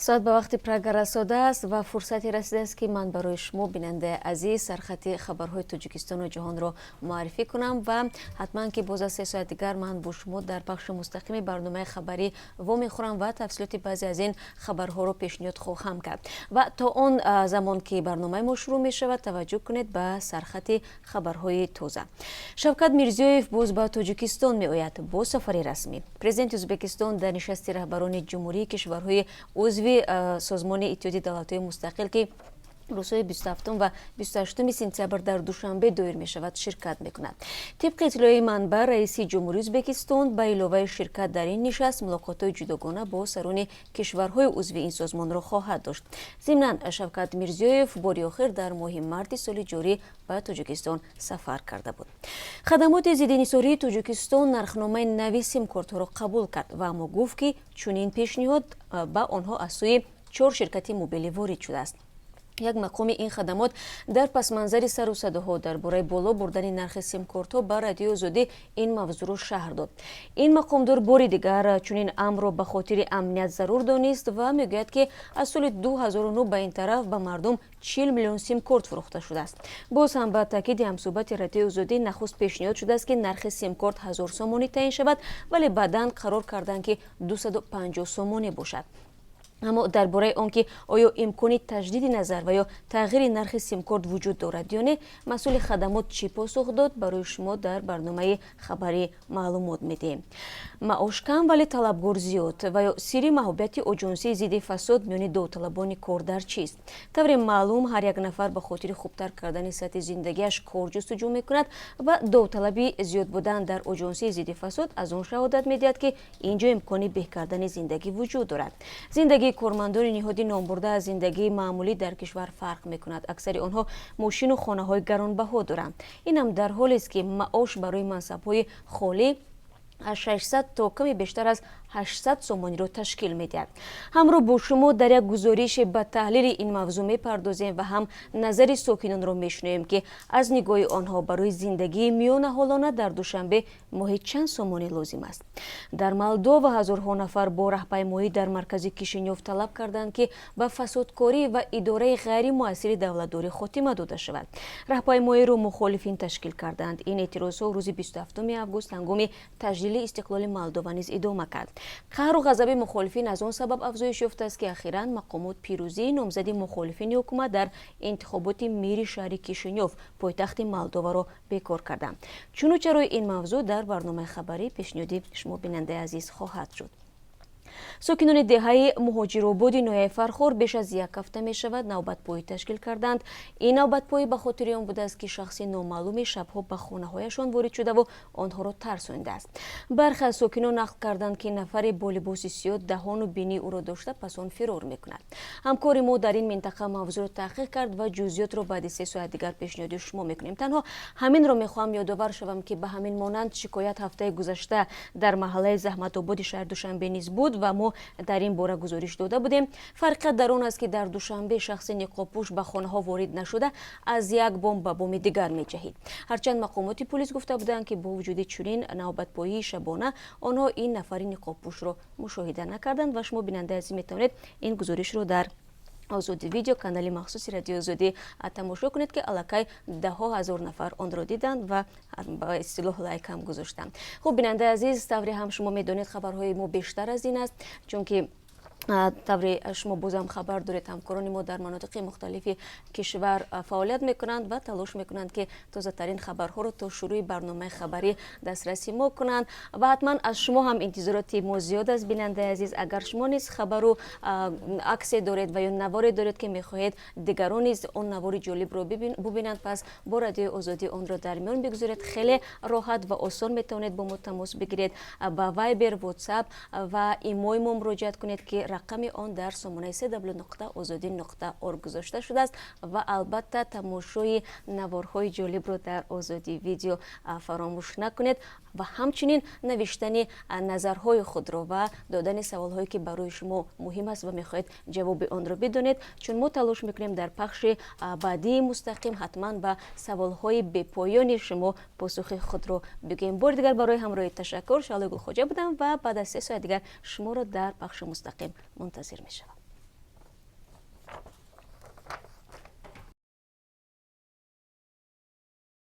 соат ба вақти прага расода аст ва фурсате расидааст ки ман барои шумо бинандаи азиз сархатти хабарҳои тоҷикистону ҷаҳонро муаррифӣ кунам ва ҳатман ки боз аз 3 соат дигар ман бо шумо дар бахши мустақими барномаи хабарӣ вомехӯрам ва тафсилоти баъзе аз ин хабарҳоро пешниҳод хоҳам кард. Ва то он замон ки барномаи мо шурӯъ мешавад, таваҷҷӯҳ кунед ба сархатти хабарҳои тоза. Шавкат Мирзиёев боз ба Тоҷикистон меояд бо сафари расмӣ. Президенти Ӯзбекистон дар нишасти раҳбарони ҷумҳурии кишварҳои узви созмони иттиҳоди давлатҳои мустақил ки рӯзҳои 27 ва 28 сентябр дар Душанбе доир мешавад ширкат мекунад. Тибқи иттилои манбаъ, раиси ҷумҳурии Ӯзбекистон ба иловаи ширкат дар ин нишаст мулоқотҳои ҷудогона бо сарони кишварҳои узви ин созмонро хоҳад дошт. Зимнан Шавкат Мирзиёев бори охир дар моҳи марти соли ҷорӣ ба Тоҷикистон сафар карда буд. Хадамоти зиддинисории Тоҷикистон нархномаи нави симкортҳоро қабул кард ва аммо гуфт ки чунин пешниҳод ба онҳо аз сӯи 4 ширкати мобилӣ ворид шудааст. Як мақоми ин хадамот дар пасманзари сару садоҳо дар бораи боло бурдани нархи симкортҳо ба Радиои Озодӣ ин мавзӯъро шаҳр дод. Ин мақомдор бори дигар чунин амрро ба хотири амният зарур донист ва мегӯяд ки аз соли 2009 ба ин тараф ба мардум 40 миллион симкорт фурӯхта шудааст. Боз ҳам ба таъкиди ҳамсӯҳбати Радиои Озодӣ нахуст пешниҳод шудааст ки нархи симкорт 1000 сомонӣ таъин шавад, вале баъдан қарор карданд ки 250 сомонӣ бошад. аммо дар бораи он ки оё имкони таҷдиди назар ва ё тағйири нархи симкорт вуҷуд дорад ё не, масъули хадамот чӣ посух дод, барои шумо дар барномаи хабарӣ маълумот медиҳем. Маош кам, вале талабгор зиёд ва ё сирри маҳобияти оҷонсии зидди фасод миёни довталабони кордар чист? Тавре маълум ҳар як нафар ба хотири хубтар кардани сатҳи зиндагиаш кор ҷустуҷӯ мекунад ва довталаби зиёд будан дар оҷонсии зидди фасод аз он шаҳодат медиҳад ки ин ҷо имкони беҳкардани зиндагӣ вуҷуд дорад. Зиндагии кормандони ниҳоди номбурда аз зиндагии маъмулӣ дар кишвар фарқ мекунад. Аксари онҳо мошину хонаҳои гаронбаҳо доранд. Инам дар ҳолест ки маош барои мансабҳои холӣ аз 600 то ками бештар аз 800 сомониро ташкил медиҳад. ҳамроҳ бо шумо дар як гузорише ба таҳлили ин мавзӯъ мепардозем ва ҳам назари сокинонро мешунавем ки аз нигоҳи онҳо барои зиндагии миёнаҳолона дар Душанбе моҳи чанд сомонӣ лозим аст. Дар Молдова ҳазорҳо нафар бо раҳпаймоӣ дар маркази Кишинёв талаб карданд ки ба фасодкорӣ ва идораи ғайримуассири давлатдорӣ хотима дода шавад. Раҳпаймоиро мухолифин ташкил карданд. Ин эътирозҳо рӯзи 27 август ҳангоми таҷдили истиқлоли Молдова низ идома кард. қаҳру ғазаби мухолифин аз он сабаб афзоиш ёфтааст ки ахиран мақомот пирӯзии номзади мухолифини ҳукумат дар интихоботи мери шаҳри Кишинёв, пойтахти Молдоваро бекор карданд. Чунучарои ин мавзӯъ дар барномаи хабарӣ пешниҳоди шумо бинандаи азиз хоҳад шуд. Сокинони деҳаи муҳоҷирободи ноҳияи Фархор беш аз як ҳафта мешавад навбатпоӣ ташкил карданд. Ин навбатпоӣ ба хотири он будааст ки шахси номаълуми шабҳо ба хонаҳояшон ворид шудаву онҳоро тарсонидааст. Бархе аз сокинон нақл карданд ки нафаре бо либоси сиёҳ даҳону бинии ӯро дошта пас он фирор мекунад. ҳамкори мо дар ин минтақа мавзӯъро таҳқиқ кард ва ҷузъиётро баъди 3 соат дигар пешниҳоди шумо мекунем. Танҳо ҳаминро мехоҳам ёдовар шавам ки ба ҳамин монанд шикоят ҳафтаи гузашта дар маҳаллаи Заҳматободи шаҳри Душанбе низ буд ва мо дар ин бора гузориш дода будем. Фарқият дар он аст ки дар Душанбе шахси ниқобпӯш ба хонаҳо ворид нашуда аз як бом ба боми дигар меҷаҳид. Ҳарчанд мақомоти пулис гуфта буданд ки бо вуҷуди чунин навбатпоии шабона онҳо ин нафари ниқобпӯшро мушоҳида накарданд ва шумо бинандаи азиз метавонед ин гузоришро дар Озоди видео канали махсуси Радиои Озодӣ тамошо кунед ки аллакай даҳо ҳазор нафар онро диданд ва ба истилоҳ лайк ҳам гузоштанд. Хуб бинандаи азиз, тавре ҳам шумо медонед хабарҳои мо бештар аз ин аст, чунки тавре шумо бозам хабар доред ҳамкорони мо дар манотиқи мухталифи кишвар фаъолият мекунанд ва талош мекунанд ки тозатарин хабарҳоро то шурӯъи барномаи хабарӣ дастраси мо кунанд ва ҳатман аз шумо ҳам интизороти мо зиёд аст. Бинандаи азиз, агар шумо низ хабару аксе доред ва ё наворе доред ки мехоҳед дигарон низ он навори ҷолибро бубинанд, пас бо Радиои Озодӣ онро дар миён бигузоред. Хеле роҳат ва осон метавонед бо мо тамос бигиред. Ба Вайбер, WhatsApp ва имои мо муроҷиат кунед ки рақами он дар сомонаи www.ozodi.org гузошта шудааст ва албатта тамошои наворҳои ҷолибро дар Озоди видео фаромӯш накунед ва ҳамчунин навиштани назарҳои худро ва додани саволҳое ки барои шумо муҳим аст ва мехоҳед ҷавоби онро бидонед, чун мо талош мекунем дар пахши баъдии мустақим ҳатман ба саволҳои бепоёни шумо посухи худро бигӯем. Бори дигар барои ҳамроҳӣ ташаккур. Шалои Гулхоҷа будам ва баъд аз 3 соат дигар шуморо дар пахши мустақим منتظر میشم.